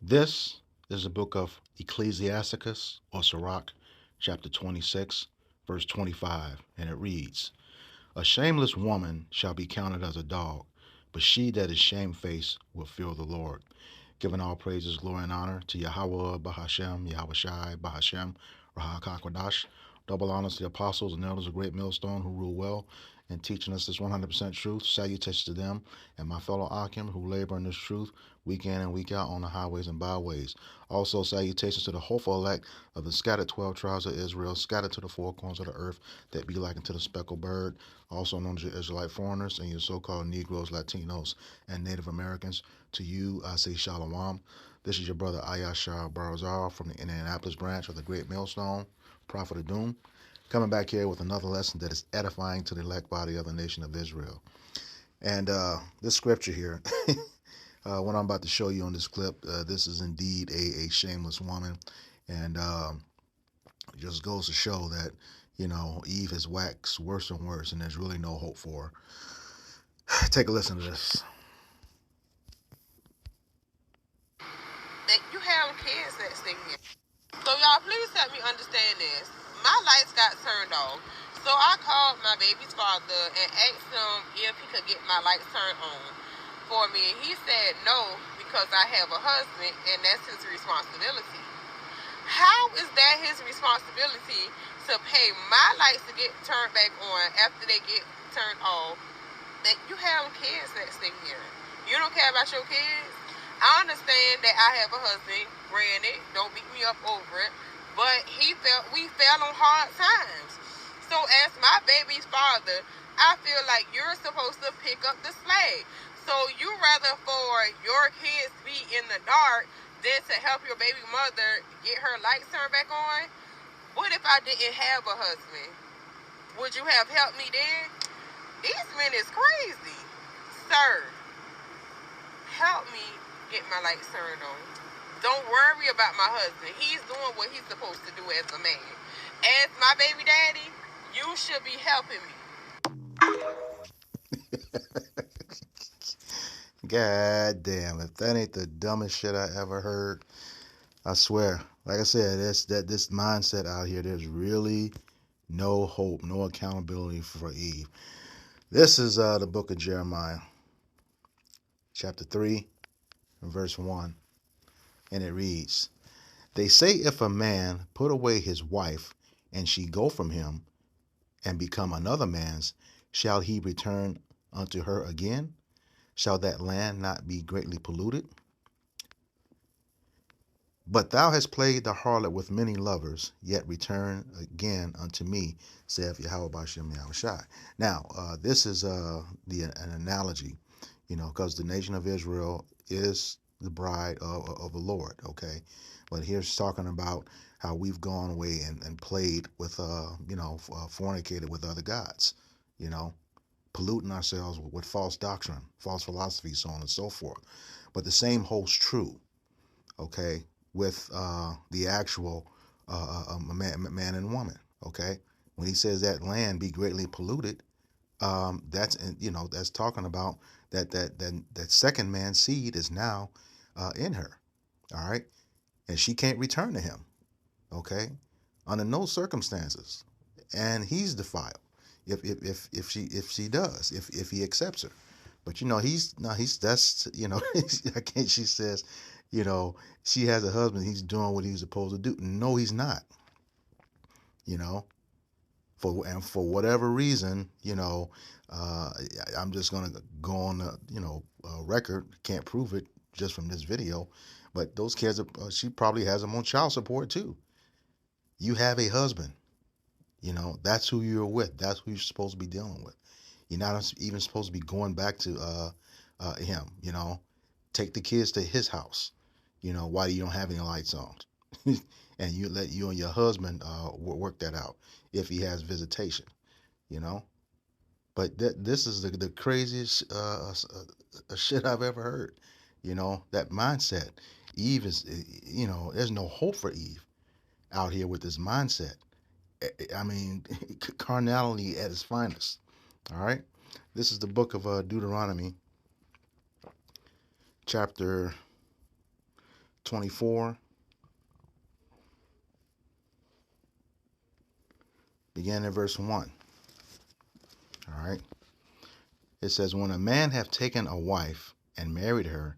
This is the book of Ecclesiasticus or Sirach, chapter 26, verse 25, and it reads, A shameless woman shall be counted as a dog, but she that is shamefaced will fear the Lord. Giving all praises, glory, and honor to Yahweh, Bahashem, Yahweh Shai, Bahashem, Rahakakwadash. Double honors to the apostles and elders of Great Millstone who rule well and teaching us this 100% truth. Salutations to them and my fellow Akim who labor in this truth week in and week out on the highways and byways. Also, salutations to the hopeful elect of the scattered 12 tribes of Israel, scattered to the four corners of the earth, that be like unto the speckled bird, also known as your Israelite foreigners and your so-called Negroes, Latinos, and Native Americans. To you, I say Shalom. This is your brother Ayashar Barazar from the Indianapolis branch of the Great Millstone, Prophet of Doom, coming back here with another lesson that is edifying to the elect body of the nation of Israel. And this scripture here, what I'm about to show you on this clip, this is indeed a shameless woman. And it just goes to show that, Eve has waxed worse and worse, and there's really no hope for her. Take a listen to this. That you have kids that stay here. So y'all, please help me understand this. My lights got turned off. So I called my baby's father and asked him if he could get my lights turned on for me. He said no, because I have a husband and that's his responsibility. How is that his responsibility to pay my lights to get turned back on after they get turned off? That you have kids that stay here. You don't care about your kids? I understand that I have a husband, granted, don't beat me up over it, but we fell on hard times. So as my baby's father, I feel like you're supposed to pick up the slack. So you rather for your kids to be in the dark than to help your baby mother get her lights turned back on? What if I didn't have a husband? Would you have helped me then? These men is crazy. Sir, help me get my lights turned on. Don't worry about my husband. He's doing what he's supposed to do as a man. As my baby daddy, you should be helping me. God damn, if that ain't the dumbest shit I ever heard, I swear. Like I said, this mindset out here, there's really no hope, no accountability for Eve. This is the book of Jeremiah, chapter 3, verse 1, and it reads, They say if a man put away his wife, and she go from him, and become another man's, shall he return unto her again? Shall that land not be greatly polluted? But thou hast played the harlot with many lovers, yet return again unto me, saith Yahweh Bashem Yahweh Shai. Now, this is an analogy, because the nation of Israel is the bride of the Lord, okay? But here's talking about how we've gone away and played with, fornicated with other gods, polluting ourselves with false doctrine, false philosophy, so on and so forth. But the same holds true, okay, with the actual man and woman. Okay, when he says that land be greatly polluted, that's talking about that second man's seed is now in her. All right, and she can't return to him. Okay, under no circumstances, and he's defiled if she does, if he accepts her. But that's I can't. She says, she has a husband. He's doing what he's supposed to do. No, he's not. You know, for whatever reason, I'm just gonna go on the record. Can't prove it just from this video, but those kids, she probably has them on child support too. You have a husband. That's who you're with. That's who you're supposed to be dealing with. You're not even supposed to be going back to him. Take the kids to his house. Why you don't have any lights on, and you let you and your husband work that out if he has visitation. You know. But this is the craziest shit I've ever heard. That mindset. Eve is, there's no hope for Eve out here with this mindset. I mean, carnality at its finest. All right. This is the book of Deuteronomy, chapter 24, beginning at verse 1. All right. It says, when a man have taken a wife and married her,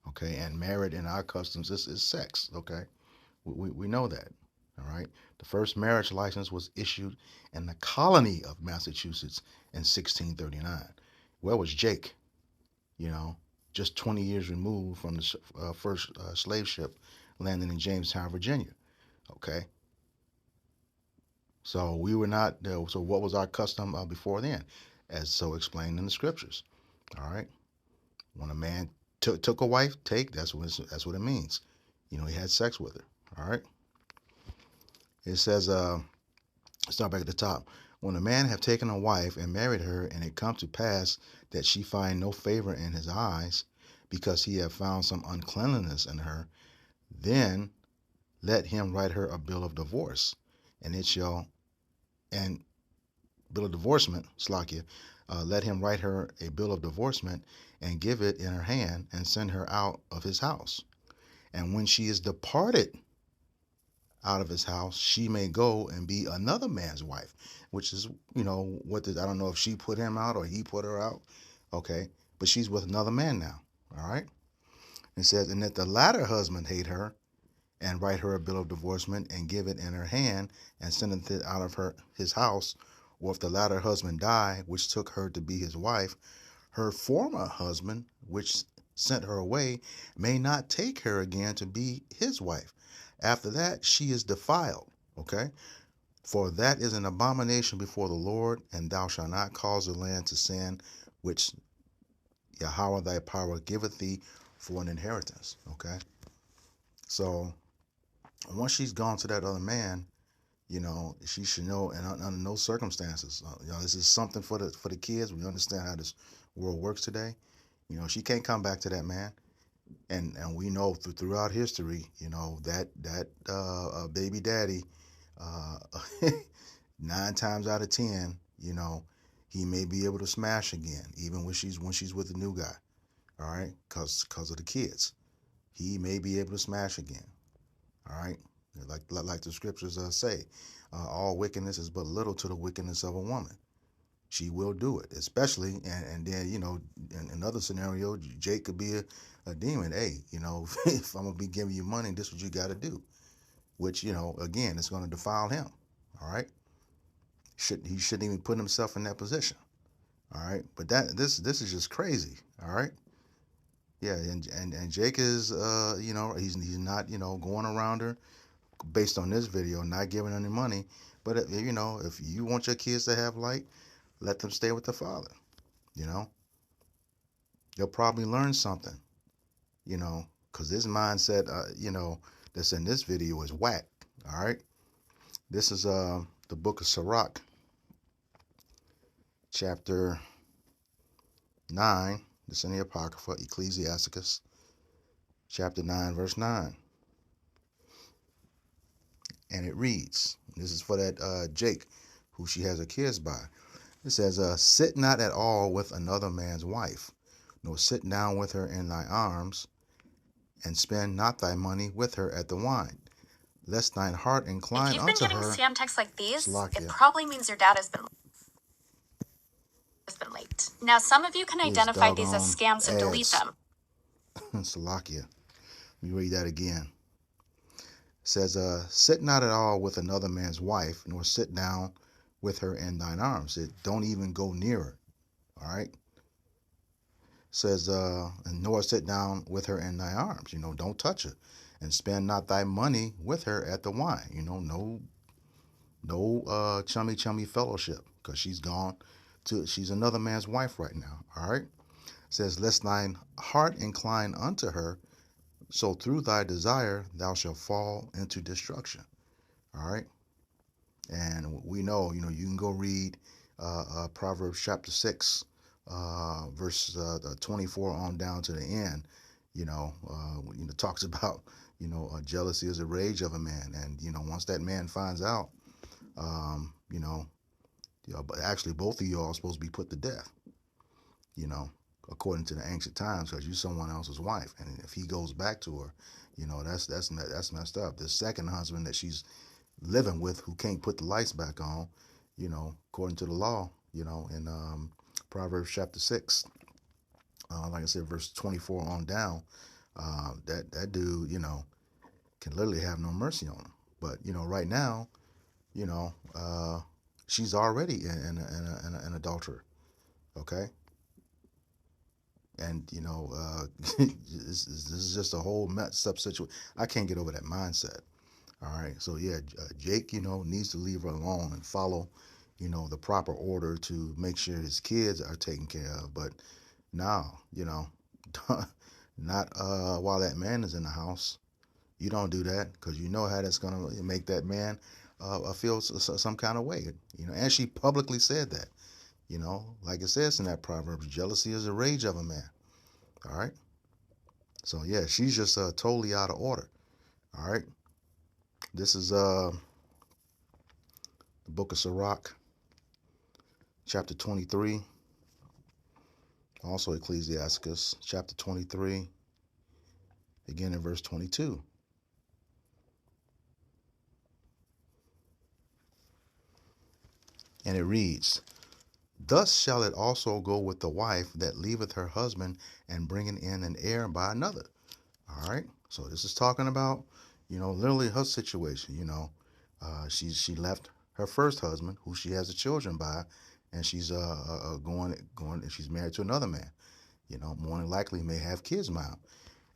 okay, and married in our customs is sex, okay? We know that, all right? The first marriage license was issued in the colony of Massachusetts in 1639. Where was Jake? You know, just 20 years removed from the first slave ship landing in Jamestown, Virginia, okay? So we were not, so what was our custom before then? As so explained in the scriptures, all right? When a man took a wife, that's what it means. You know, he had sex with her. All right. It says, start back at the top. When a man have taken a wife and married her, and it come to pass that she find no favor in his eyes, because he have found some uncleanliness in her, then let him write her a bill of divorce, and bill of divorcement, Slakia, let him write her a bill of divorcement and give it in her hand and send her out of his house. And when she is departed out of his house, she may go and be another man's wife, which is, I don't know if she put him out or he put her out. Okay. But she's with another man now. All right. It says, and that the latter husband hate her and write her a bill of divorcement and give it in her hand and send it out of his house. Or if the latter husband die, which took her to be his wife, her former husband, which sent her away, may not take her again to be his wife. After that, she is defiled. Okay? For that is an abomination before the Lord, and thou shalt not cause the land to sin, which Yahweh thy power giveth thee for an inheritance. Okay? So, once she's gone to that other man, she should know, and under no circumstances, this is something for the kids. We understand how this world works today. She can't come back to that man, and we know throughout history, that baby daddy, 9 times out of 10, he may be able to smash again, even when she's with the new guy. All right, because of the kids, he may be able to smash again. All right. Like the scriptures say, all wickedness is but little to the wickedness of a woman. She will do it, especially, and then, in another scenario, Jake could be a demon. Hey, if I'm going to be giving you money, this is what you got to do, which, again, it's going to defile him. All right. He shouldn't even put himself in that position. All right. But this is just crazy. All right. Yeah. And Jake is, he's not, going around her, based on this video, not giving any money. But if you want your kids to have light, let them stay with the father. They'll probably learn something. Because this mindset, that's in this video is whack. All right. This is the book of Sirach, chapter 9. This in the Apocrypha, Ecclesiasticus, chapter 9, verse 9. And it reads, this is for that Jake, who she has her kids by. It says, sit not at all with another man's wife, nor sit down with her in thy arms, and spend not thy money with her at the wine, lest thine heart incline unto her. If you've been getting scam texts like these, it probably means your dad has been late. Now, some of you can identify these as scams and delete them. Salakia. Let me read that again. It says, sit not at all with another man's wife, nor sit down with her in thine arms. Don't even go near her. All right. It says, and nor sit down with her in thy arms. Don't touch her, and spend not thy money with her at the wine. No chummy fellowship, because she's another man's wife right now. All right. It says, lest thine heart incline unto her, so through thy desire thou shalt fall into destruction. All right. And we know, you can go read Proverbs chapter 6, verse 24 on down to the end. Talks about, jealousy is a rage of a man. And, once that man finds out, but actually both of y'all are supposed to be put to death, according to the ancient times, because you're someone else's wife, and if he goes back to her, that's messed up. The second husband that she's living with, who can't put the lights back on, according to the law, in Proverbs chapter 6, like I said, verse 24 on down, that dude, can literally have no mercy on him. But right now, you know, uh, she's already an adulterer. Okay, and this is just a whole messed up situation. I can't get over that mindset. All right, so yeah, Jake, needs to leave her alone and follow, the proper order to make sure his kids are taken care of. But now, not while that man is in the house. You don't do that, because you know how that's gonna make that man feel some kind of way. And she publicly said that. Like it says in that proverb, jealousy is the rage of a man. All right. So yeah, she's just totally out of order. All right. This is the book of Sirach, chapter 23. Also Ecclesiasticus, chapter 23, again in verse 22. And it reads, "Thus shall it also go with the wife that leaveth her husband and bringeth in an heir by another." All right. So this is talking about, literally her situation. She left her first husband, who she has the children by, and she's going, and she's married to another man. More than likely may have kids now,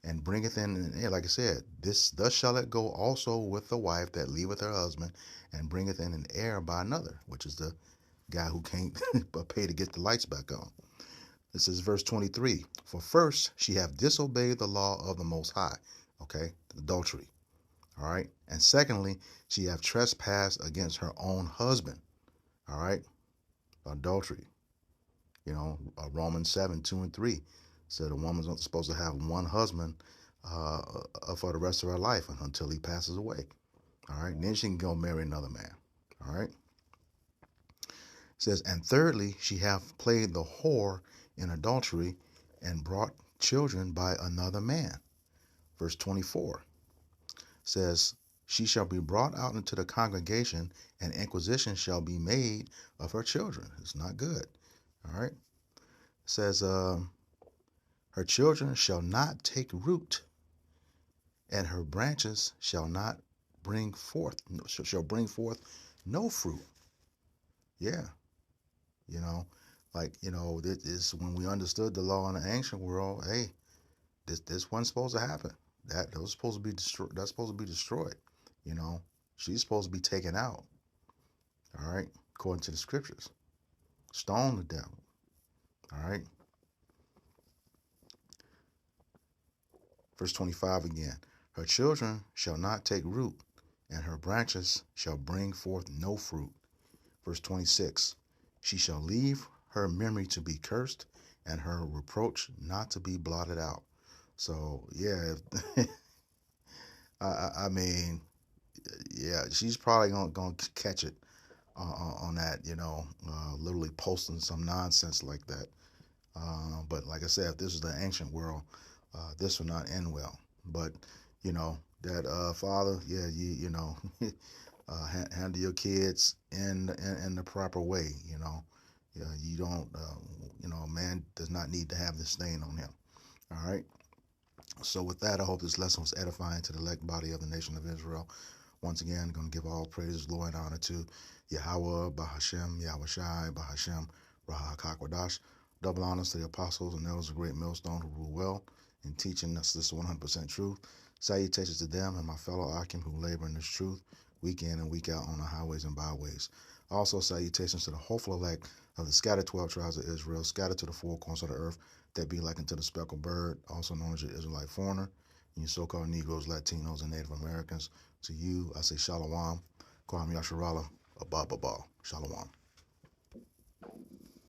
and bringeth in an heir. Like I said, this thus shall it go also with the wife that leaveth her husband and bringeth in an heir by another, which is the guy who can't pay to get the lights back on. This is verse 23. "For first she hath disobeyed the law of the Most High." Okay, adultery. All right. "And secondly, she hath trespassed against her own husband." All right, adultery. Romans 7, 2 and 3 said a woman's supposed to have one husband for the rest of her life until he passes away. All right, and then she can go marry another man. All right. It says, "And thirdly, she hath played the whore in adultery and brought children by another man." Verse 24 says, "She shall be brought out into the congregation, and inquisition shall be made of her children." It's not good. All right. It says, "Her children shall not take root, and her branches shall not bring forth, shall bring forth no fruit." Yeah. You know, this is when we understood the law in the ancient world. Hey, this wasn't supposed to happen. That was supposed to be destroyed. That's supposed to be destroyed. You know, she's supposed to be taken out. All right, according to the scriptures, stone the devil. All right, verse 25 again. "Her children shall not take root, and her branches shall bring forth no fruit." Verse 26. "She shall leave her memory to be cursed, and her reproach not to be blotted out." So yeah, I mean, yeah, she's probably gonna catch it on that, literally posting some nonsense like that. But like I said, if this is the ancient world, this will not end well. But that father, yeah, handle your kids in the proper way. Yeah, you don't, a man does not need to have this stain on him. All right. So with that, I hope this lesson was edifying to the elect body of the nation of Israel. Once again, I'm going to give all praises, glory, and honor to Yahweh, Bahashem, Yahweh Shai, Bahashem, Raha Kakwadash. Double honors to the apostles and elders of great millstone who rule well in teaching us this 100% truth. Salutations to them and my fellow Akim who labor in this truth week in and week out on the highways and byways. Also, salutations to the hopeful elect of the scattered 12 tribes of Israel, scattered to the four corners of the earth, that be like unto the speckled bird, also known as your Israelite foreigner, and you so-called Negroes, Latinos, and Native Americans. To you, I say Shalom, Kwam Yasharala, Abba Shalom.